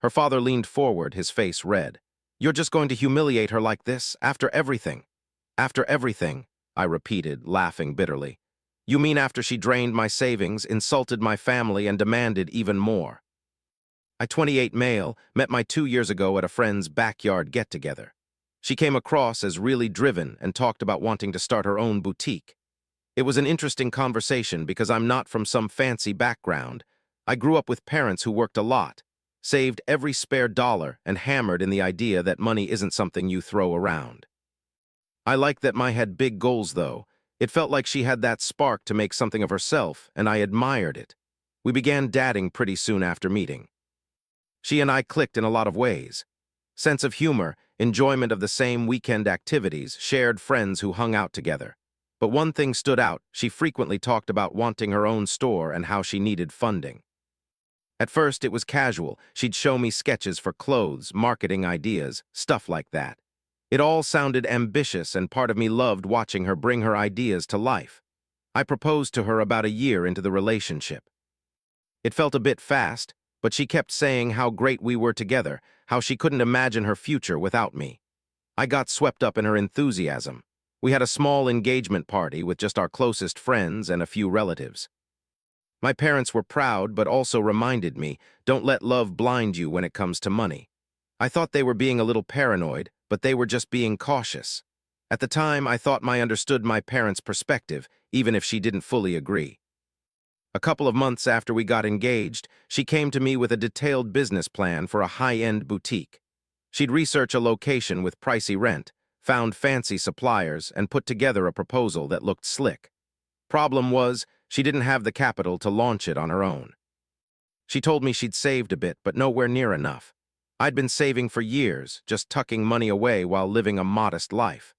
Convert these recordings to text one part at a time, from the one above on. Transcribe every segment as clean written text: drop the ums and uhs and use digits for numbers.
Her father leaned forward, his face red. "You're just going to humiliate her like this, after everything?" "After everything," I repeated, laughing bitterly. "You mean after she drained my savings, insulted my family, and demanded even more?" I, 28 male, met my 2 years ago at a friend's backyard get-together. She came across as really driven and talked about wanting to start her own boutique. It was an interesting conversation because I'm not from some fancy background. I grew up with parents who worked a lot, saved every spare dollar, and hammered in the idea that money isn't something you throw around. I liked that my had big goals, though. It felt like she had that spark to make something of herself, and I admired it. We began dating pretty soon after meeting. She and I clicked in a lot of ways. Sense of humor, enjoyment of the same weekend activities, shared friends who hung out together. But one thing stood out: she frequently talked about wanting her own store and how she needed funding. At first, it was casual. She'd show me sketches for clothes, marketing ideas, stuff like that. It all sounded ambitious, and part of me loved watching her bring her ideas to life. I proposed to her about a year into the relationship. It felt a bit fast, but she kept saying how great we were together, how she couldn't imagine her future without me. I got swept up in her enthusiasm. We had a small engagement party with just our closest friends and a few relatives. My parents were proud, but also reminded me, don't let love blind you when it comes to money. I thought they were being a little paranoid, but they were just being cautious. At the time, I thought I understood my parents' perspective, even if she didn't fully agree. A couple of months after we got engaged, she came to me with a detailed business plan for a high-end boutique. She'd research a location with pricey rent, found fancy suppliers, and put together a proposal that looked slick. Problem was, she didn't have the capital to launch it on her own. She told me she'd saved a bit, but nowhere near enough. I'd been saving for years, just tucking money away while living a modest life.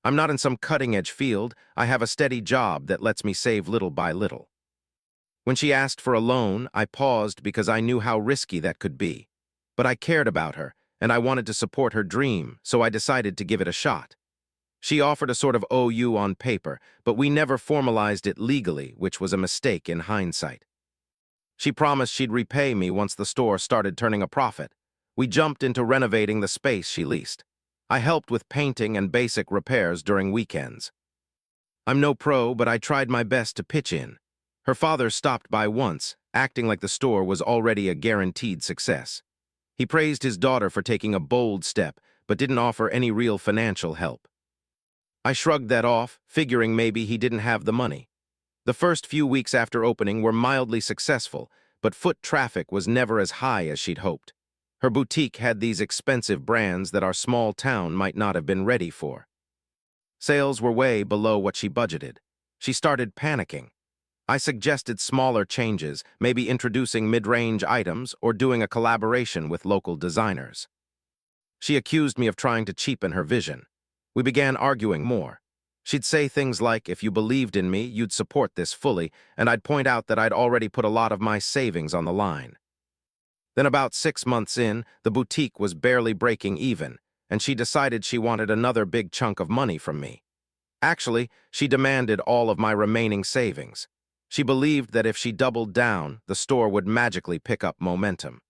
I'm not in some cutting-edge field. I have a steady job that lets me save little by little. When she asked for a loan, I paused because I knew how risky that could be. But I cared about her, and I wanted to support her dream, so I decided to give it a shot. She offered a sort of OU on paper, but we never formalized it legally, which was a mistake in hindsight. She promised she'd repay me once the store started turning a profit. We jumped into renovating the space she leased. I helped with painting and basic repairs during weekends. I'm no pro, but I tried my best to pitch in. Her father stopped by once, acting like the store was already a guaranteed success. He praised his daughter for taking a bold step, but didn't offer any real financial help. I shrugged that off, figuring maybe he didn't have the money. The first few weeks after opening were mildly successful, but foot traffic was never as high as she'd hoped. Her boutique had these expensive brands that our small town might not have been ready for. Sales were way below what she budgeted. She started panicking. I suggested smaller changes, maybe introducing mid-range items or doing a collaboration with local designers. She accused me of trying to cheapen her vision. We began arguing more. She'd say things like, if you believed in me, you'd support this fully, and I'd point out that I'd already put a lot of my savings on the line. Then about 6 months in, the boutique was barely breaking even, and she decided she wanted another big chunk of money from me. Actually, she demanded all of my remaining savings. She believed that if she doubled down, the store would magically pick up momentum.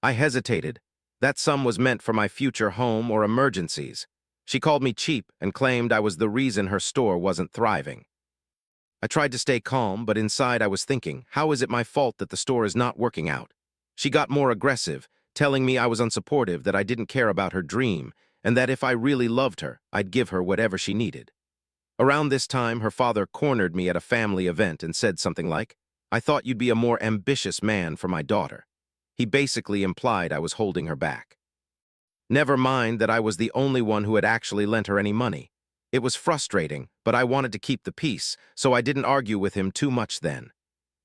I hesitated. That sum was meant for my future home or emergencies. She called me cheap and claimed I was the reason her store wasn't thriving. I tried to stay calm, but inside I was thinking, how is it my fault that the store is not working out? She got more aggressive, telling me I was unsupportive, that I didn't care about her dream, and that if I really loved her, I'd give her whatever she needed. Around this time, her father cornered me at a family event and said something like, "I thought you'd be a more ambitious man for my daughter." He basically implied I was holding her back. Never mind that I was the only one who had actually lent her any money. It was frustrating, but I wanted to keep the peace, so I didn't argue with him too much then.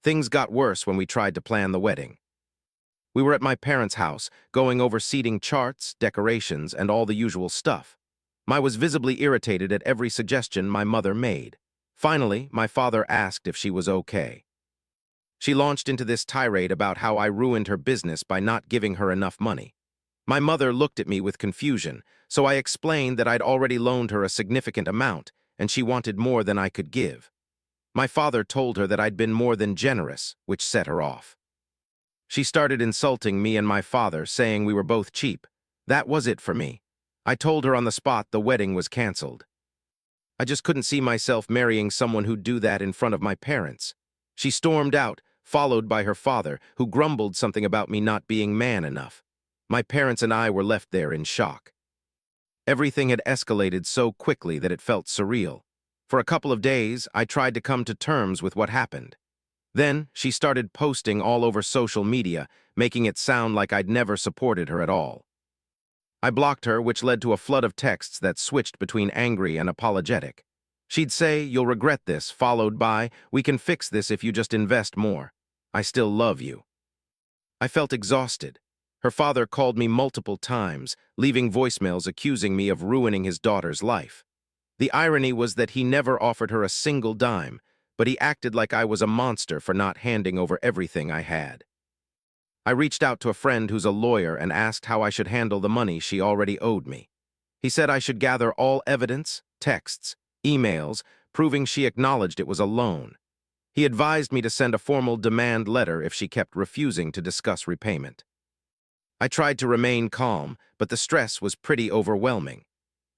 Things got worse when we tried to plan the wedding. We were at my parents' house, going over seating charts, decorations, and all the usual stuff. I was visibly irritated at every suggestion my mother made. Finally, my father asked if she was okay. She launched into this tirade about how I ruined her business by not giving her enough money. My mother looked at me with confusion, so I explained that I'd already loaned her a significant amount, and she wanted more than I could give. My father told her that I'd been more than generous, which set her off. She started insulting me and my father, saying we were both cheap. That was it for me. I told her on the spot the wedding was canceled. I just couldn't see myself marrying someone who'd do that in front of my parents. She stormed out, followed by her father, who grumbled something about me not being man enough. My parents and I were left there in shock. Everything had escalated so quickly that it felt surreal. For a couple of days, I tried to come to terms with what happened. Then, she started posting all over social media, making it sound like I'd never supported her at all. I blocked her, which led to a flood of texts that switched between angry and apologetic. She'd say, "You'll regret this," followed by, "We can fix this if you just invest more. I still love you." I felt exhausted. Her father called me multiple times, leaving voicemails accusing me of ruining his daughter's life. The irony was that he never offered her a single dime, but he acted like I was a monster for not handing over everything I had. I reached out to a friend who's a lawyer and asked how I should handle the money she already owed me. He said I should gather all evidence, texts, emails, proving she acknowledged it was a loan. He advised me to send a formal demand letter if she kept refusing to discuss repayment. I tried to remain calm, but the stress was pretty overwhelming.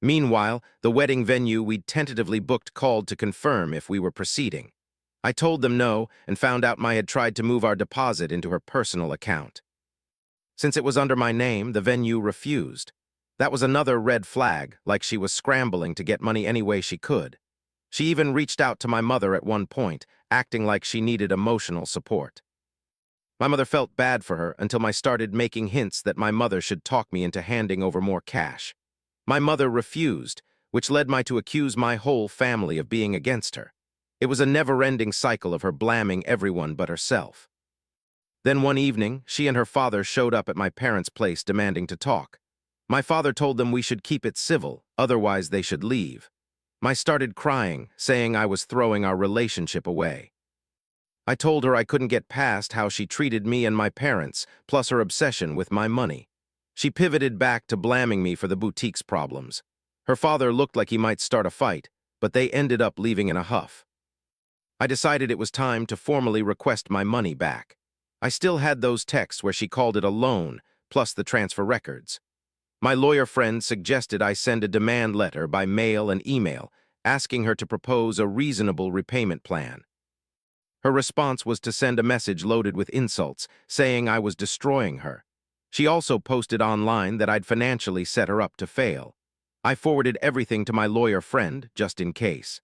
Meanwhile, the wedding venue we'd tentatively booked called to confirm if we were proceeding. I told them no and found out I had tried to move our deposit into her personal account. Since it was under my name, the venue refused. That was another red flag, like she was scrambling to get money any way she could. She even reached out to my mother at one point, acting like she needed emotional support. My mother felt bad for her until I started making hints that my mother should talk me into handing over more cash. My mother refused, which led me to accuse my whole family of being against her. It was a never-ending cycle of her blaming everyone but herself. Then one evening, she and her father showed up at my parents' place demanding to talk. My father told them we should keep it civil, otherwise they should leave. I started crying, saying I was throwing our relationship away. I told her I couldn't get past how she treated me and my parents, plus her obsession with my money. She pivoted back to blaming me for the boutique's problems. Her father looked like he might start a fight, but they ended up leaving in a huff. I decided it was time to formally request my money back. I still had those texts where she called it a loan, plus the transfer records. My lawyer friend suggested I send a demand letter by mail and email, asking her to propose a reasonable repayment plan. Her response was to send a message loaded with insults, saying I was destroying her. She also posted online that I'd financially set her up to fail. I forwarded everything to my lawyer friend, just in case.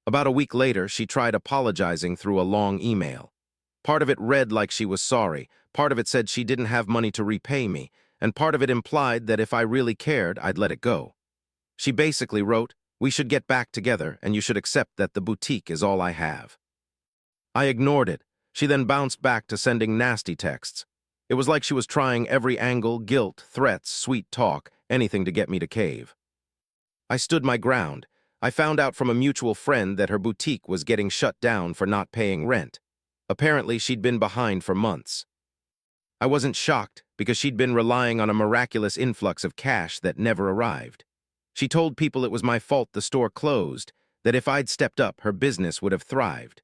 About a week later, she tried apologizing through a long email. Part of it read like she was sorry, part of it said she didn't have money to repay me, and part of it implied that if I really cared, I'd let it go. She basically wrote, "We should get back together, and you should accept that the boutique is all I have." I ignored it. She then bounced back to sending nasty texts. It was like she was trying every angle, guilt, threats, sweet talk, anything to get me to cave. I stood my ground. I found out from a mutual friend that her boutique was getting shut down for not paying rent. Apparently, she'd been behind for months. I wasn't shocked because she'd been relying on a miraculous influx of cash that never arrived. She told people it was my fault the store closed, that if I'd stepped up, her business would have thrived.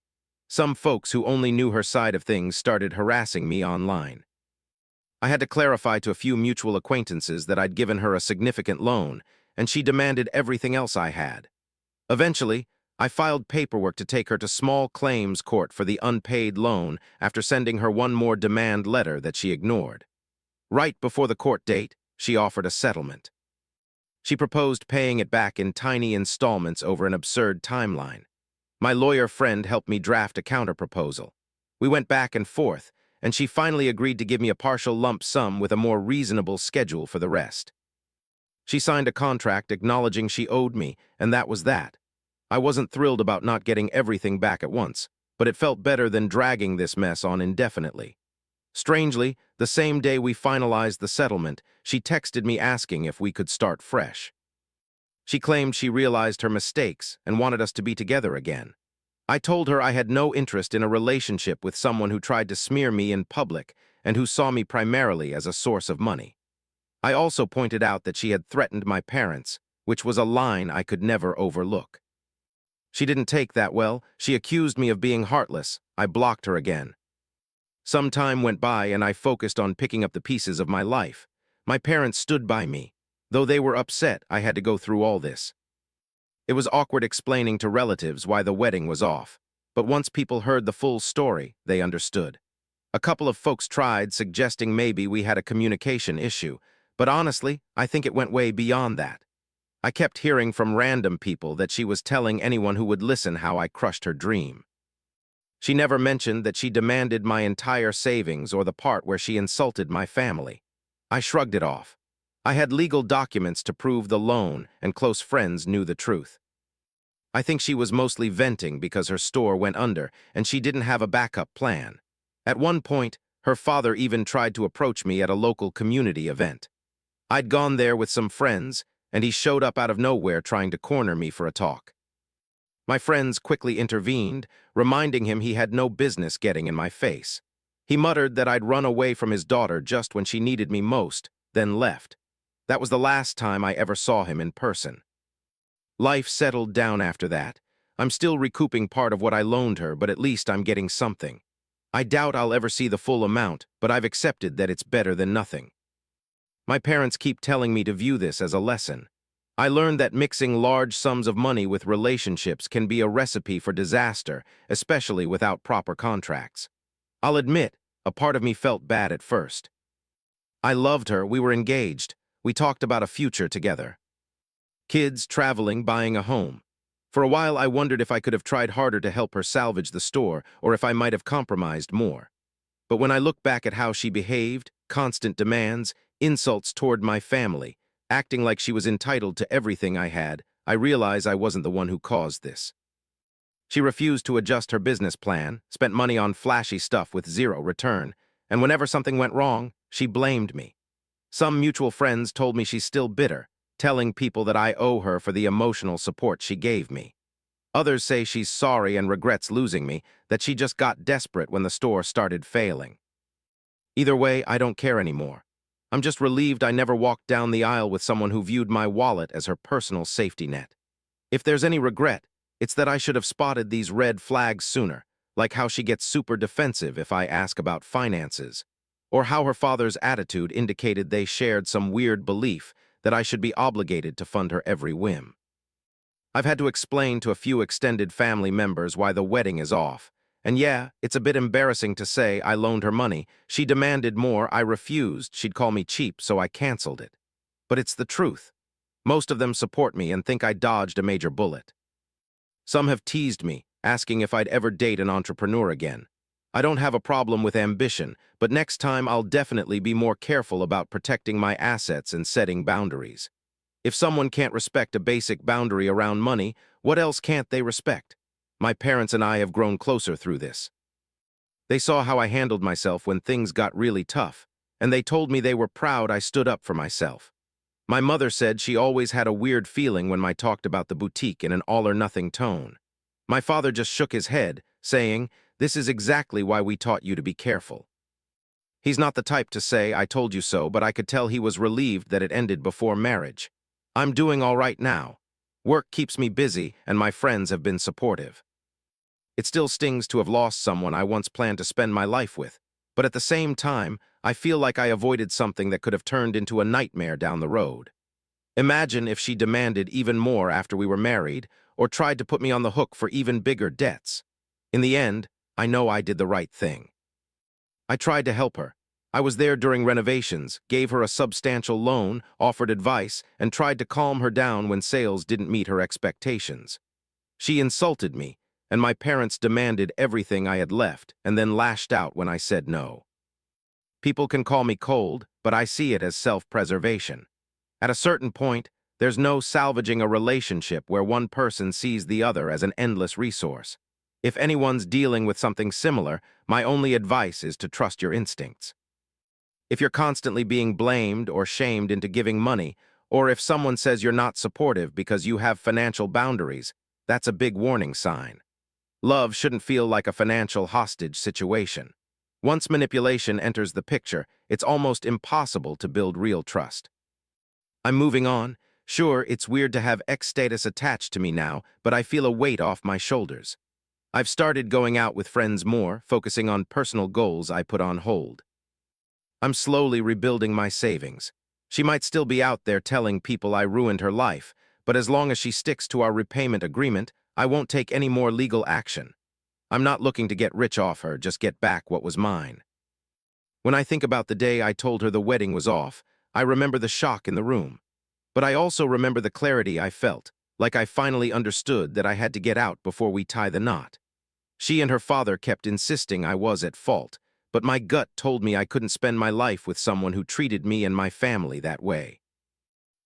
Some folks who only knew her side of things started harassing me online. I had to clarify to a few mutual acquaintances that I'd given her a significant loan, and she demanded everything else I had. Eventually, I filed paperwork to take her to small claims court for the unpaid loan after sending her one more demand letter that she ignored. Right before the court date, she offered a settlement. She proposed paying it back in tiny installments over an absurd timeline. My lawyer friend helped me draft a counterproposal. We went back and forth, and she finally agreed to give me a partial lump sum with a more reasonable schedule for the rest. She signed a contract acknowledging she owed me, and that was that. I wasn't thrilled about not getting everything back at once, but it felt better than dragging this mess on indefinitely. Strangely, the same day we finalized the settlement, she texted me asking if we could start fresh. She claimed she realized her mistakes and wanted us to be together again. I told her I had no interest in a relationship with someone who tried to smear me in public and who saw me primarily as a source of money. I also pointed out that she had threatened my parents, which was a line I could never overlook. She didn't take that well. She accused me of being heartless. I blocked her again. Some time went by and I focused on picking up the pieces of my life. My parents stood by me. Though they were upset I had to go through all this. It was awkward explaining to relatives why the wedding was off. But once people heard the full story, they understood. A couple of folks tried, suggesting maybe we had a communication issue, but honestly, I think it went way beyond that. I kept hearing from random people that she was telling anyone who would listen how I crushed her dream. She never mentioned that she demanded my entire savings or the part where she insulted my family. I shrugged it off. I had legal documents to prove the loan, and close friends knew the truth. I think she was mostly venting because her store went under and she didn't have a backup plan. At one point, her father even tried to approach me at a local community event. I'd gone there with some friends, and he showed up out of nowhere trying to corner me for a talk. My friends quickly intervened, reminding him he had no business getting in my face. He muttered that I'd run away from his daughter just when she needed me most, then left. That was the last time I ever saw him in person. Life settled down after that. I'm still recouping part of what I loaned her, but at least I'm getting something. I doubt I'll ever see the full amount, but I've accepted that it's better than nothing. My parents keep telling me to view this as a lesson. I learned that mixing large sums of money with relationships can be a recipe for disaster, especially without proper contracts. I'll admit, a part of me felt bad at first. I loved her, we were engaged, we talked about a future together. Kids, traveling, buying a home. For a while I wondered if I could have tried harder to help her salvage the store, or if I might have compromised more. But when I look back at how she behaved, constant demands, insults toward my family, acting like she was entitled to everything I had, I realize I wasn't the one who caused this. She refused to adjust her business plan, spent money on flashy stuff with zero return, and whenever something went wrong, she blamed me. Some mutual friends told me she's still bitter, telling people that I owe her for the emotional support she gave me. Others say she's sorry and regrets losing me, that she just got desperate when the store started failing. Either way, I don't care anymore. I'm just relieved I never walked down the aisle with someone who viewed my wallet as her personal safety net. If there's any regret, it's that I should have spotted these red flags sooner, like how she gets super defensive if I ask about finances, or how her father's attitude indicated they shared some weird belief that I should be obligated to fund her every whim. I've had to explain to a few extended family members why the wedding is off, and yeah, it's a bit embarrassing to say I loaned her money. She demanded more, I refused, she'd call me cheap, so I canceled it. But it's the truth. Most of them support me and think I dodged a major bullet. Some have teased me, asking if I'd ever date an entrepreneur again. I don't have a problem with ambition, but next time I'll definitely be more careful about protecting my assets and setting boundaries. If someone can't respect a basic boundary around money, what else can't they respect? My parents and I have grown closer through this. They saw how I handled myself when things got really tough, and they told me they were proud I stood up for myself. My mother said she always had a weird feeling when I talked about the boutique in an all-or-nothing tone. My father just shook his head, saying, "This is exactly why we taught you to be careful." He's not the type to say, "I told you so," but I could tell he was relieved that it ended before marriage. I'm doing all right now. Work keeps me busy, and my friends have been supportive. It still stings to have lost someone I once planned to spend my life with, but at the same time, I feel like I avoided something that could have turned into a nightmare down the road. Imagine if she demanded even more after we were married, or tried to put me on the hook for even bigger debts. In the end, I know I did the right thing. I tried to help her. I was there during renovations, gave her a substantial loan, offered advice, and tried to calm her down when sales didn't meet her expectations. She insulted me, and my parents demanded everything I had left and then lashed out when I said no. People can call me cold, but I see it as self-preservation. At a certain point, there's no salvaging a relationship where one person sees the other as an endless resource. If anyone's dealing with something similar, my only advice is to trust your instincts. If you're constantly being blamed or shamed into giving money, or if someone says you're not supportive because you have financial boundaries, that's a big warning sign. Love shouldn't feel like a financial hostage situation. Once manipulation enters the picture, it's almost impossible to build real trust. I'm moving on. Sure, it's weird to have ex status attached to me now, but I feel a weight off my shoulders. I've started going out with friends more, focusing on personal goals I put on hold. I'm slowly rebuilding my savings. She might still be out there telling people I ruined her life, but as long as she sticks to our repayment agreement, I won't take any more legal action. I'm not looking to get rich off her, just get back what was mine. When I think about the day I told her the wedding was off, I remember the shock in the room. But I also remember the clarity I felt, like I finally understood that I had to get out before we tie the knot. She and her father kept insisting I was at fault, but my gut told me I couldn't spend my life with someone who treated me and my family that way.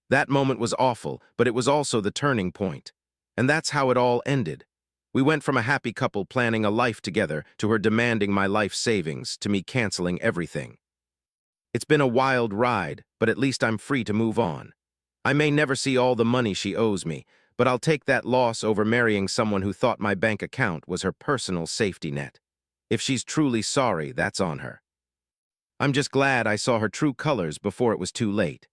That moment was awful, but it was also the turning point. And that's how it all ended. We went from a happy couple planning a life together to her demanding my life savings, to me canceling everything. It's been a wild ride, but at least I'm free to move on. I may never see all the money she owes me, but I'll take that loss over marrying someone who thought my bank account was her personal safety net. If she's truly sorry, that's on her. I'm just glad I saw her true colors before it was too late.